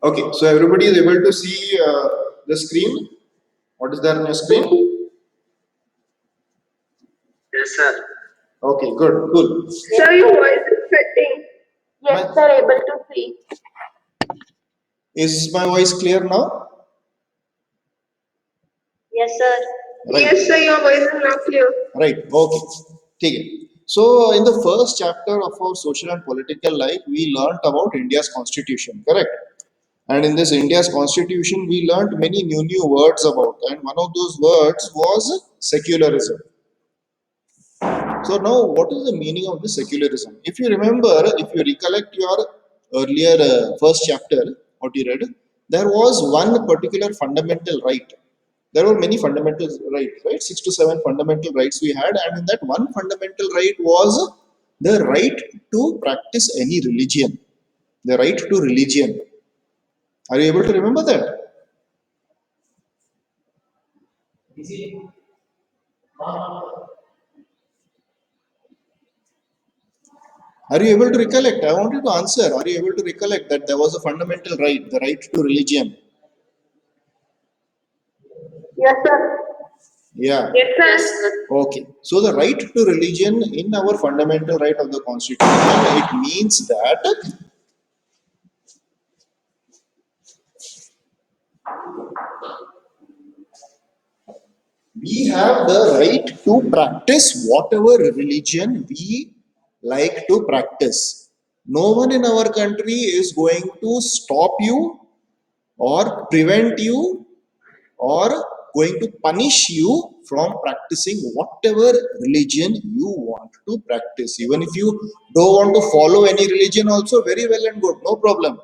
Okay, so everybody is able to see the screen. What is there on your screen? Yes, sir. Okay, good, cool. Sir, your voice is cutting. Yes, Sir, able to see. Is my voice clear now? Yes, sir. Right. Yes, sir, your voice is not clear. Right. Okay. ठीक है. So in the first chapter of our social and political life, we learnt about India's constitution, correct? And in this India's constitution, we learnt many new words about, and one of those words was secularism. So now, what is the meaning of the secularism? If you remember, if you recollect your earlier first chapter, what you read, there was one particular fundamental right. There were many fundamental rights, right? 6 to 7 fundamental rights we had, and in that one fundamental right was the right to practice any religion, the right to religion. Are you able to remember that? Are you able to recollect? I want you to answer. Are you able to recollect that there was a fundamental right, the right to religion? Yes, sir. Yeah. Yes, Yes, sir. sir. Okay. So the right to religion in our fundamental right of the constitution, it means that we have the right to practice whatever religion we like to practice. No one in our country is going to stop you or prevent you or going to punish you from practicing whatever religion you want to practice. Even if you don't want to follow any religion, also very well and good, no problem.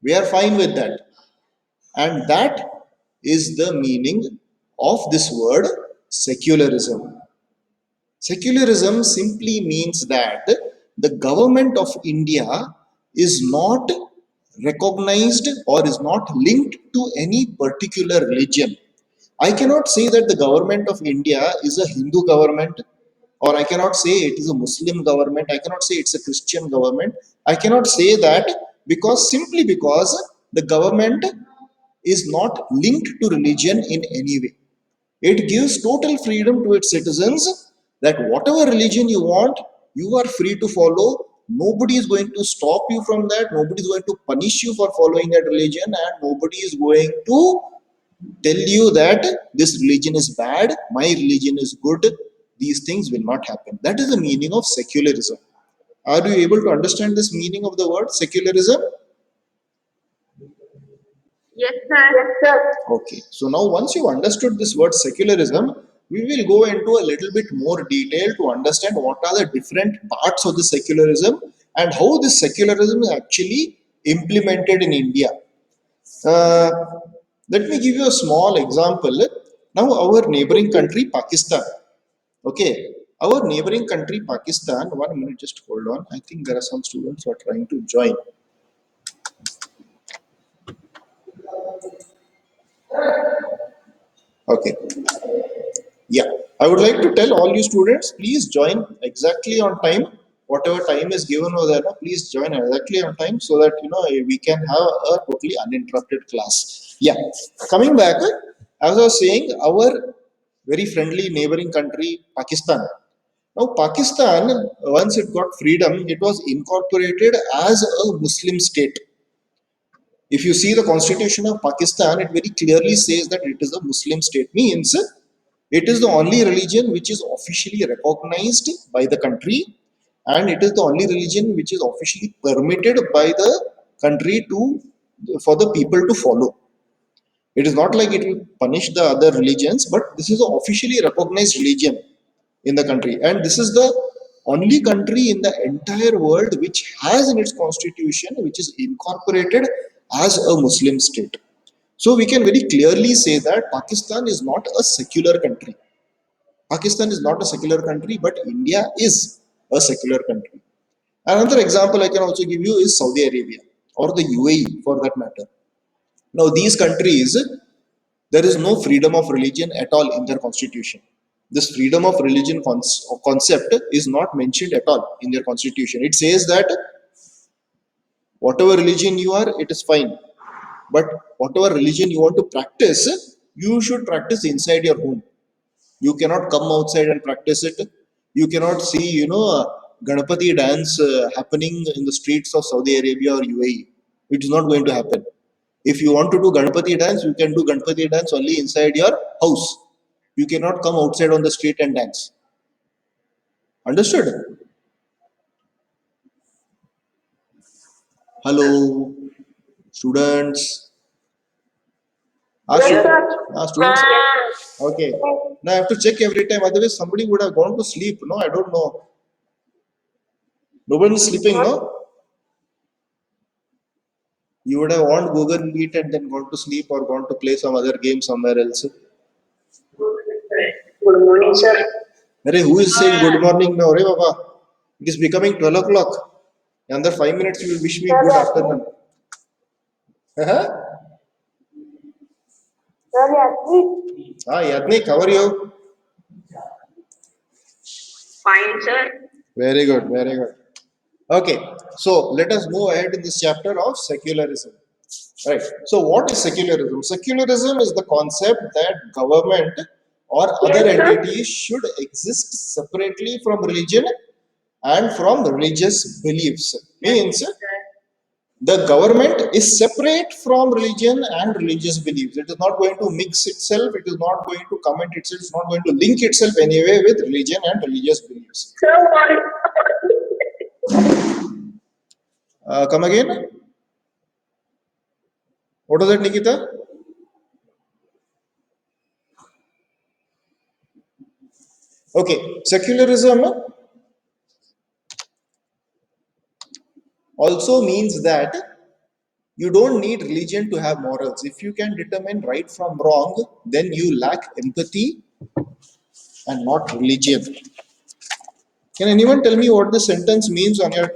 We are fine with that. And that is the meaning of this word secularism. Secularism simply means that the government of India is not recognized or is not linked to any particular religion. I cannot say that the government of India is a Hindu government, or I cannot say it is a Muslim government, I cannot say it's a Christian government. I cannot say that because simply because the government is not linked to religion in any way. It gives total freedom to its citizens that whatever religion you want, you are free to follow. Nobody is going to stop you from that. Nobody is going to punish you for following that religion, and nobody is going to tell you that this religion is bad, my religion is good. These things will not happen. That is the meaning of secularism. Are you able to understand this meaning of the word secularism? Yes, sir. Yes, sir. Okay, so now once you understood this word secularism, we will go into a little bit more detail to understand what are the different parts of the secularism and how this secularism is actually implemented in India. Uh, Let me give you a small example. Now, our neighboring country, Pakistan. Okay, our neighboring country, Pakistan. 1 minute, just hold on. I think there are some students who are trying to join. Okay, yeah. I would like to tell all you students, please join exactly on time. Whatever time is given over there, please join exactly on time so that we can have a totally uninterrupted class. Yeah. Coming back, as I was saying, our very friendly neighboring country, Pakistan. Now, Pakistan, once it got freedom, it was incorporated as a Muslim state. If you see the constitution of Pakistan, it very clearly says that it is a Muslim state. Means it is the only religion which is officially recognized by the country, and it is the only religion which is officially permitted by the country to for the people to follow. It is not like it will punish the other religions, but this is an officially recognized religion in the country. And this is the only country in the entire world which has in its constitution, which is incorporated as a Muslim state. So we can very clearly say that Pakistan is not a secular country. Pakistan is not a secular country, but India is a secular country. Another example I can also give you is Saudi Arabia or the UAE for that matter. Now, these countries, there is no freedom of religion at all in their constitution. This freedom of religion concept is not mentioned at all in their constitution. It says that whatever religion you are, it is fine. But whatever religion you want to practice, you should practice inside your home. You cannot come outside and practice it. You cannot see, Ganapati dance happening in the streets of Saudi Arabia or UAE. It is not going to happen. If you want to do Ganapati dance, you can do Ganapati dance only inside your house. You cannot come outside on the street and dance. Understood? Hello, students. Yes, sir. Students. Yes. Okay. Now I have to check every time. Otherwise, somebody would have gone to sleep. No, I don't know. Nobody is sleeping. No. You would have on Google Meet and then gone to sleep or gone to play some other game somewhere else. Good morning, sir. Arey, who is saying good morning now? Arey, Baba. It is becoming 12 o'clock. Under 5 minutes, you will wish me good afternoon. Uh-huh. Sir, Yasmin. Yadnik, how are you? Fine, sir. Very good, very good. Okay, so let us move ahead in this chapter of secularism. Right. So, what is secularism? Secularism is the concept that government or other Yes, sir. entities should exist separately from religion and from religious beliefs. Means the government is separate from religion and religious beliefs. It is not going to mix itself, it is not going to comment itself, it's not going to link itself anyway with religion and religious beliefs. Sir, Come again? What was that, Nikita? Okay, secularism also means that you don't need religion to have morals. If you can determine right from wrong, then you lack empathy and not religion. Can anyone tell me what the sentence means on your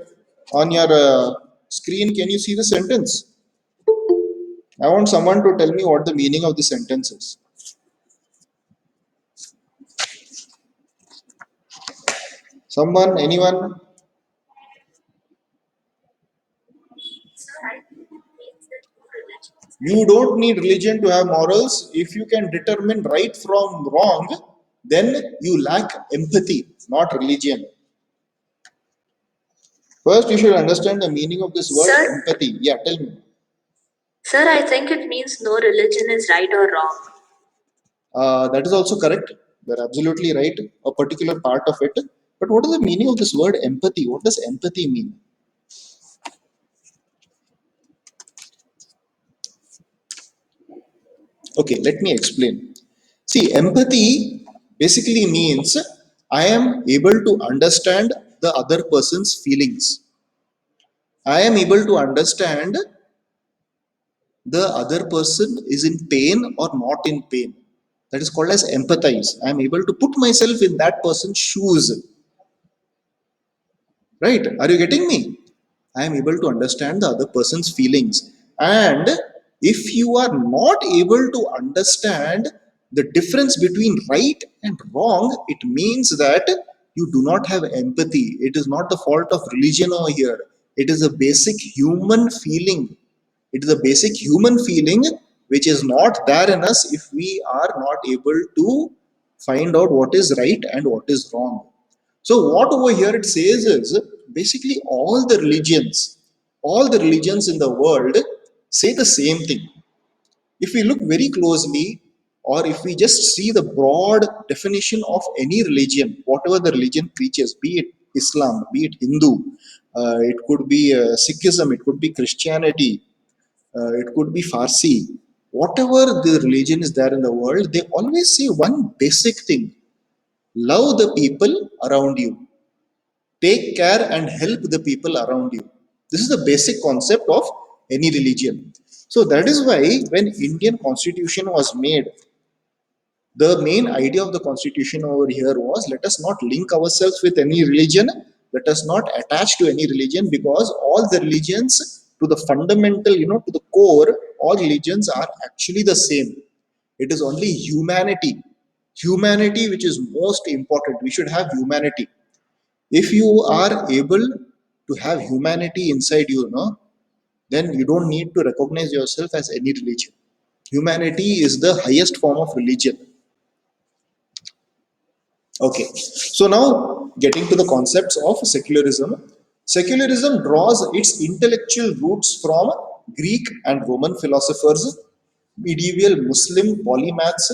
screen? Can you see the sentence? I want someone to tell me what the meaning of the sentence is. Someone, anyone? You don't need religion to have morals. If you can determine right from wrong, then you lack empathy, not religion. First, you should understand the meaning of this word Sir? empathy. Yeah, tell me. Sir, I think it means no religion is right or wrong. That is also correct. You're absolutely right. A particular part of it. But what is the meaning of this word empathy? What does empathy mean? Okay, let me explain. See, empathy basically means I am able to understand the other person's feelings. I am able to understand the other person is in pain or not in pain. That is called as empathize. I am able to put myself in that person's shoes. Right? Are you getting me? I am able to understand the other person's feelings. And if you are not able to understand the difference between right and wrong, it means that you do not have empathy. It is not the fault of religion over here. It is a basic human feeling. It is a basic human feeling which is not there in us if we are not able to find out what is right and what is wrong. So what over here it says is basically all the religions in the world say the same thing. If we look very closely, or if we just see the broad definition of any religion, whatever the religion preaches, be it Islam, be it Hindu, it could be Sikhism, it could be Christianity, it could be Farsi, whatever the religion is there in the world, they always say one basic thing: love the people around you, take care and help the people around you. This is the basic concept of any religion. So that is why when Indian constitution was made, the main idea of the constitution over here was, let us not link ourselves with any religion, let us not attach to any religion, because all the religions, to the fundamental, to the core, all religions are actually the same. It is only humanity which is most important. We should have humanity. If you are able to have humanity inside you, no, then you don't need to recognize yourself as any religion. Humanity is the highest form of religion. Okay, so now getting to the concepts of secularism. Secularism draws its intellectual roots from Greek and Roman philosophers, medieval Muslim polymaths,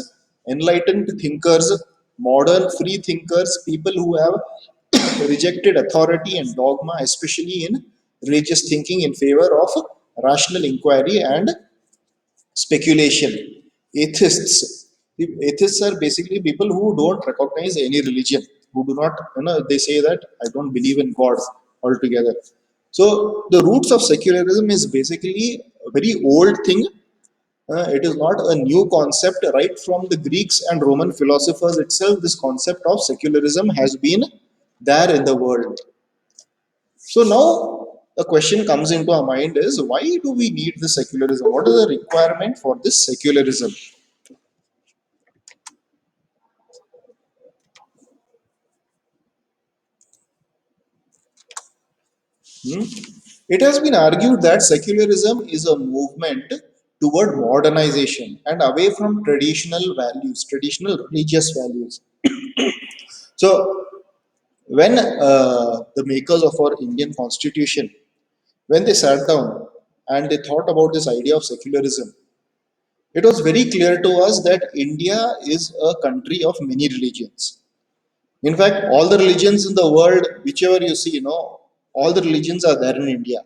enlightened thinkers, modern free thinkers, people who have rejected authority and dogma, especially in religious thinking, in favor of rational inquiry and speculation. Atheists are basically people who don't recognize any religion, who do not, they say that I don't believe in God altogether. So the roots of secularism is basically a very old thing. It is not a new concept. Right from the Greeks and Roman philosophers itself, this concept of secularism has been there in the world. So now the question comes into our mind is, why do we need this secularism? What is the requirement for this secularism? Hmm? It has been argued that secularism is a movement toward modernization and away from traditional values, traditional religious values. So when the makers of our Indian constitution, when they sat down and they thought about this idea of secularism, it was very clear to us that India is a country of many religions. In fact, all the religions in the world, whichever you see, all the religions are there in India.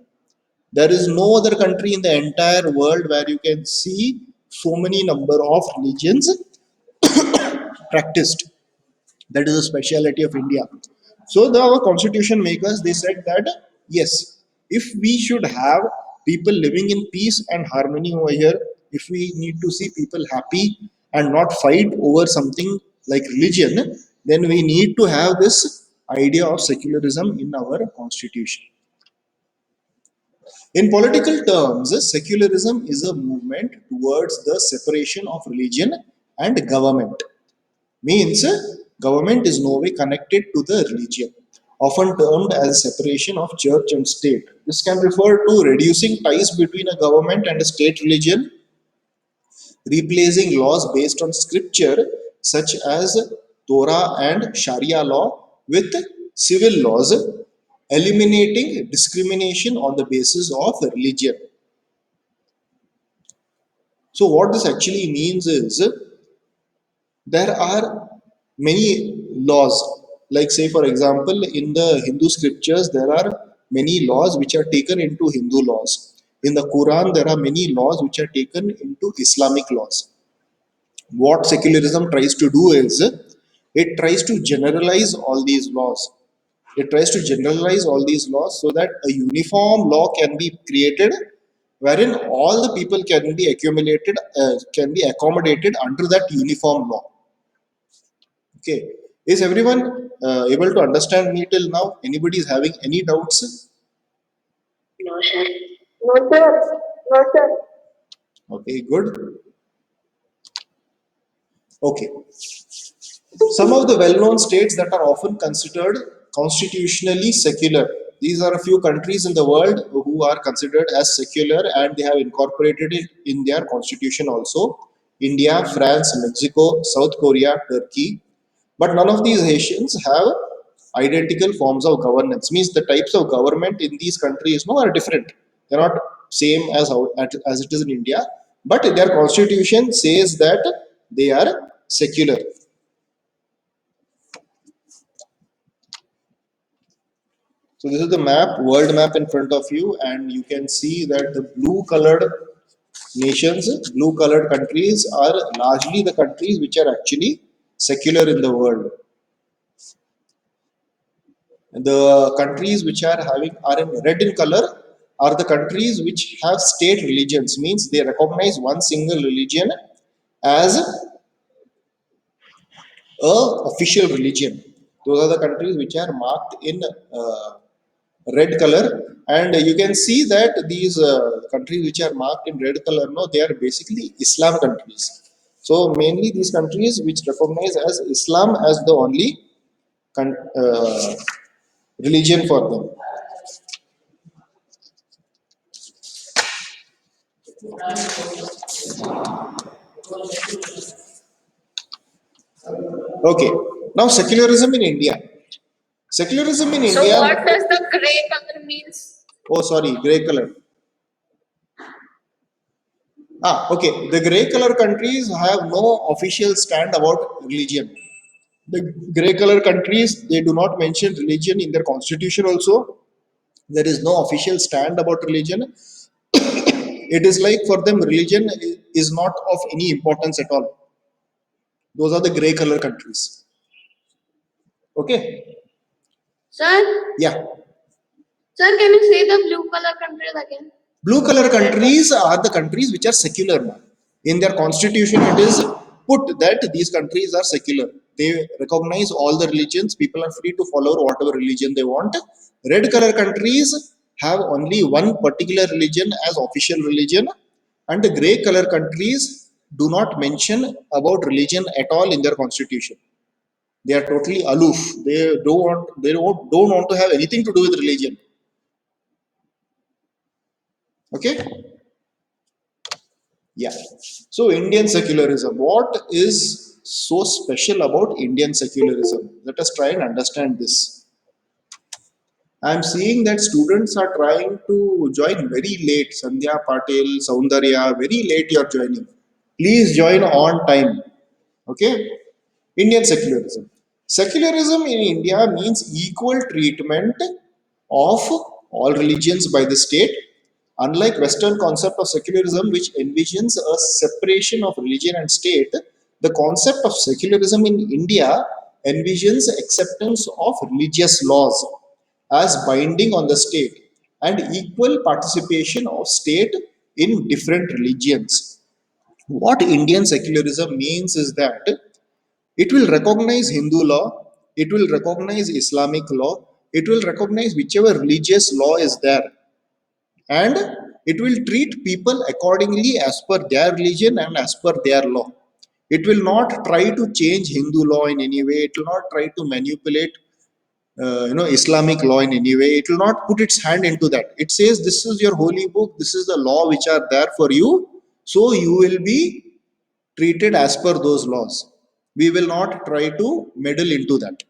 There is no other country in the entire world where you can see so many number of religions practiced. That is a speciality of India. So our constitution makers, they said that yes, if we should have people living in peace and harmony over here, if we need to see people happy and not fight over something like religion, then we need to have this idea of secularism in our constitution. In political terms, secularism is a movement towards the separation of religion and government. Means government is no way connected to the religion, often termed as separation of church and state. This can refer to reducing ties between a government and a state religion, replacing laws based on scripture such as Torah and Sharia law with civil laws, eliminating discrimination on the basis of religion. So what this actually means is there are many laws, like say for example in the Hindu scriptures there are many laws which are taken into Hindu laws. In the Quran there are many laws which are taken into Islamic laws. What secularism tries to do is it tries to generalize all these laws. It tries to generalize all these laws so that a uniform law can be created wherein all the people can be accommodated under that uniform law. Okay. Is everyone able to understand me till now? Anybody is having any doubts? No, sir. No, sir. No, sir. Okay, good. Okay. Some of the well-known states that are often considered constitutionally secular. These are a few countries in the world who are considered as secular and they have incorporated it in their constitution also. India, France, Mexico, South Korea, Turkey. But none of these nations have identical forms of governance. Means the types of government in these countries are different. They're not same as it is in India. But their constitution says that they are secular. So this is the map, world map in front of you, and you can see that the blue colored nations, blue colored countries are largely the countries which are actually secular in the world. The countries which are in red in color are the countries which have state religions, means they recognize one single religion as a official religion. Those are the countries which are marked in red color, and you can see that these countries which are marked in red color, no, they are basically Islam countries. So mainly these countries which recognize as Islam as the only con- religion for them. Okay. Now secularism in India. Secularism in So India. what does the gray color means? Oh, sorry, gray color. Okay. The gray color countries have no official stand about religion. The gray color countries, they do not mention religion in their constitution also. There is no official stand about religion. It is like for them religion is not of any importance at all. Those are the gray color countries. Okay. Sir, Yeah. sir, can you say the blue color countries again? Blue color countries are the countries which are secular now. In their constitution, it is put that these countries are secular. They recognize all the religions. People are free to follow whatever religion they want. Red color countries have only one particular religion as official religion, and the gray color countries do not mention about religion at all in their constitution. They are totally aloof. They don't want to have anything to do with religion. Okay. Yeah. So Indian secularism. What is so special about Indian secularism? Let us try and understand this. I'm seeing that students are trying to join very late. Sandhya Patil, Saundarya, very late you are joining. Please join on time. Okay? Indian secularism. Secularism in India means equal treatment of all religions by the state. Unlike Western concept of secularism, which envisions a separation of religion and state, the concept of secularism in India envisions acceptance of religious laws as binding on the state and equal participation of state in different religions. What Indian secularism means is that it will recognize Hindu law, it will recognize Islamic law, it will recognize whichever religious law is there, and it will treat people accordingly as per their religion and as per their law. It will not try to change Hindu law in any way, it will not try to manipulate Islamic law in any way. It will not put its hand into that. It says this is your holy book, this is the law which are there for you, so you will be treated as per those laws. We will not try to meddle into that.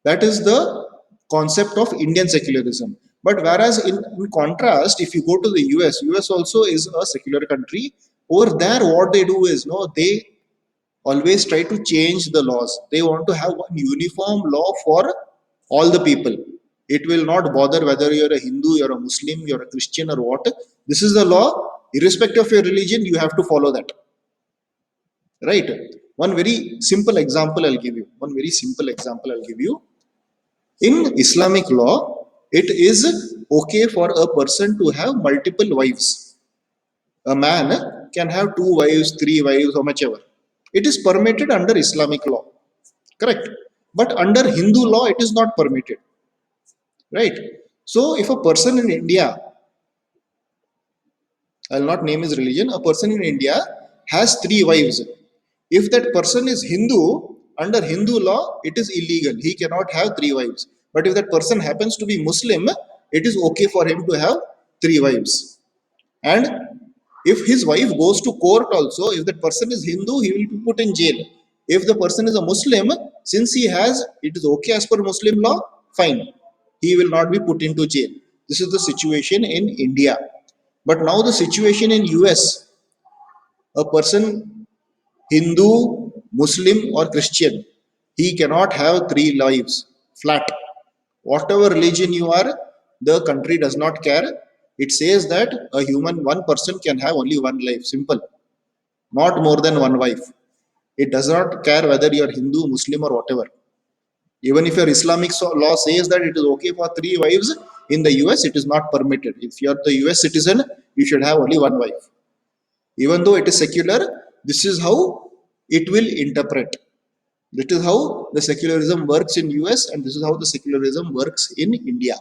That is the concept of Indian secularism. But whereas in contrast, if you go to the US also is a secular country. Over there, what they do is no, they always try to change the laws. They want to have one uniform law for all the people. It will not bother whether you're a Hindu, you're a Muslim, you're a Christian, or what. This is the law. Irrespective of your religion, you have to follow that. Right? One very simple example I'll give you. One very simple example I'll give you. In Islamic law, it is okay for a person to have multiple wives. A man can have two wives, three wives, or whichever. It is permitted under Islamic law. Correct. But under Hindu law, it is not permitted. Right. So, if a person in India, I'll not name his religion, a person in India has three wives. If that person is Hindu, under Hindu law, it is illegal. He cannot have three wives. But if that person happens to be Muslim, it is okay for him to have three wives. And if his wife goes to court also, if that person is Hindu, he will be put in jail. If the person is a Muslim, since he has, it is okay as per Muslim law, fine. He will not be put into jail. This is the situation in India. But now the situation in US, a person Hindu, Muslim, or Christian, he cannot have three lives flat. Whatever religion you are, the country does not care. It says that a human, one person can have only one life. Simple. Not more than one wife. It does not care whether you are Hindu, Muslim, or whatever. Even if your Islamic law says that it is okay for three wives, in the US it is not permitted. If you are the US citizen, you should have only one wife. Even though it is secular, this is how it will interpret. This is how the secularism works in US, and this is how the secularism works in India.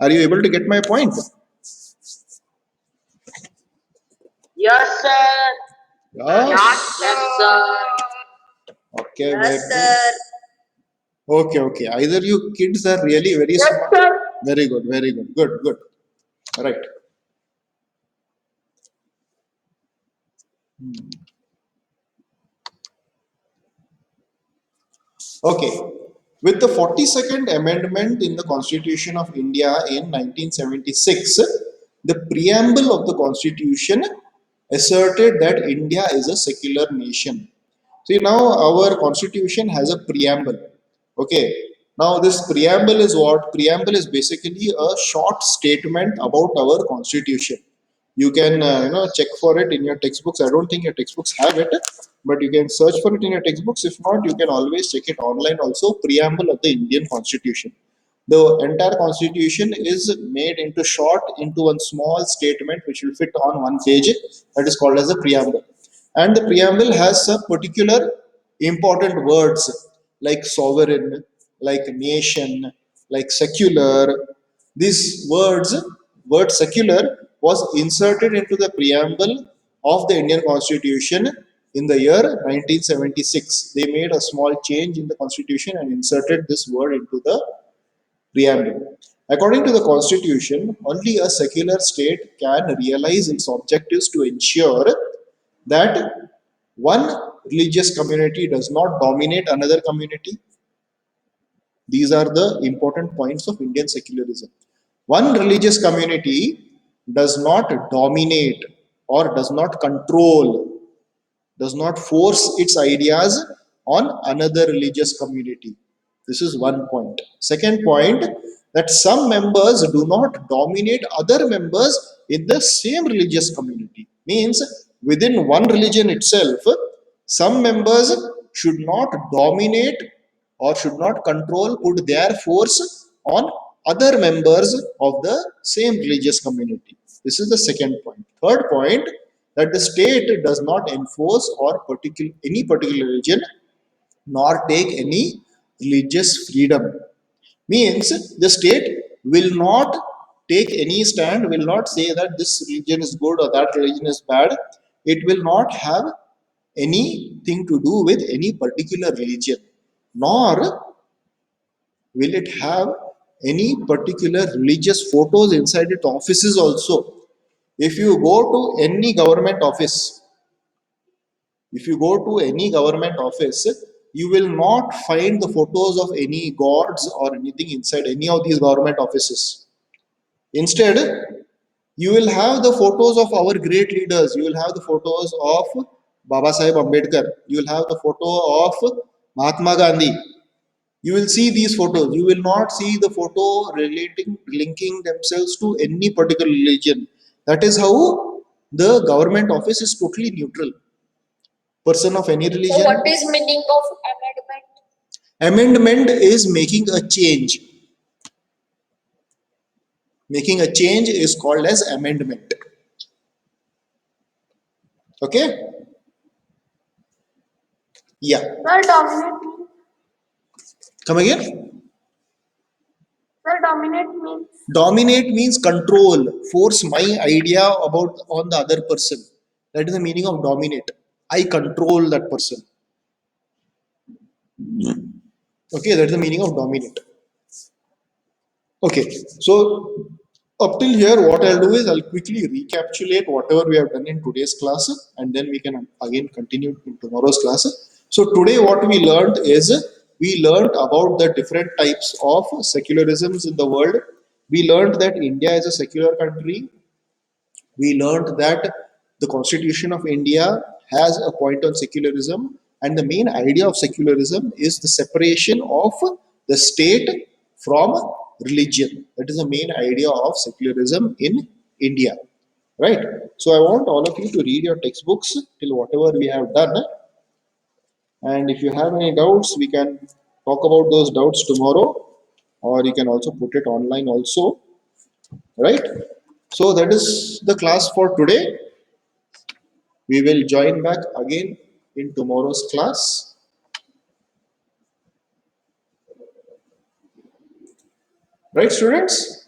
Are you able to get my point? Yes, sir. Yes. Yes, sir. Okay, Yes, sir. okay. Either you kids are really very Yes, smart. sir. Very good, very good. Good. Right. Okay. With the 42nd Amendment in the Constitution of India in 1976, the preamble of the Constitution asserted that India is a secular nation. See, now our Constitution has a preamble. Okay. Now, this preamble is what? Preamble is basically a short statement about our Constitution. You can check for it in your textbooks. I don't think your textbooks have it, but you can search for it in your textbooks. If not, you can always check it online also. Preamble of the Indian Constitution. The entire Constitution is made into short, into one small statement which will fit on one page. That is called as a preamble. And the preamble has some particular important words like sovereign, like nation, like secular. These words, word secular was inserted into the preamble of the Indian Constitution in the year 1976. They made a small change in the Constitution and inserted this word into the preamble. According to the Constitution, only a secular state can realize its objectives to ensure that one religious community does not dominate another community. These are the important points of Indian secularism. One religious community does not dominate or does not control, does not force its ideas on another religious community. This is one point. Second point, that some members do not dominate other members in the same religious community. Means within one religion itself, some members should not dominate or should not control, put their force on other members of the same religious community. This is the second point. Third point, that the state does not enforce or any particular religion nor take any religious freedom. Means the state will not take any stand, will not say that this religion is good or that religion is bad. It will not have anything to do with any particular religion, nor will it have any particular religious photos inside its offices also. If you go to any government office, if you go to any government office, you will not find the photos of any gods or anything inside any of these government offices. Instead, you will have the photos of our great leaders. You will have the photos of Baba Sahib Ambedkar. You will have the photo of Mahatma Gandhi. You will see these photos. You will not see the photo linking themselves to any particular religion. That is how the government office is totally neutral. Person of any So religion. what is meaning of amendment? Amendment is making a change. Making a change is called as amendment. Okay? Yeah. Sir, dominate means. Come again? Sir, dominate means. Dominate means control, force my idea about on the other person. That is the meaning of dominate. I control that person. Okay, that's the meaning of dominate. Okay, so up till here, what I'll do is I'll quickly recapitulate whatever we have done in today's class, and then we can again continue in tomorrow's class. So today, what we learned is we learned about the different types of secularisms in the world. We learned that India is a secular country. We learned that the Constitution of India has a point on secularism, and the main idea of secularism is the separation of the state from religion. That is the main idea of secularism in India. Right? So I want all of you to read your textbooks till whatever we have done. And if you have any doubts, we can talk about those doubts tomorrow, or you can also put it online also. Right? So that is the class for today. We will join back again in tomorrow's class. Right, students?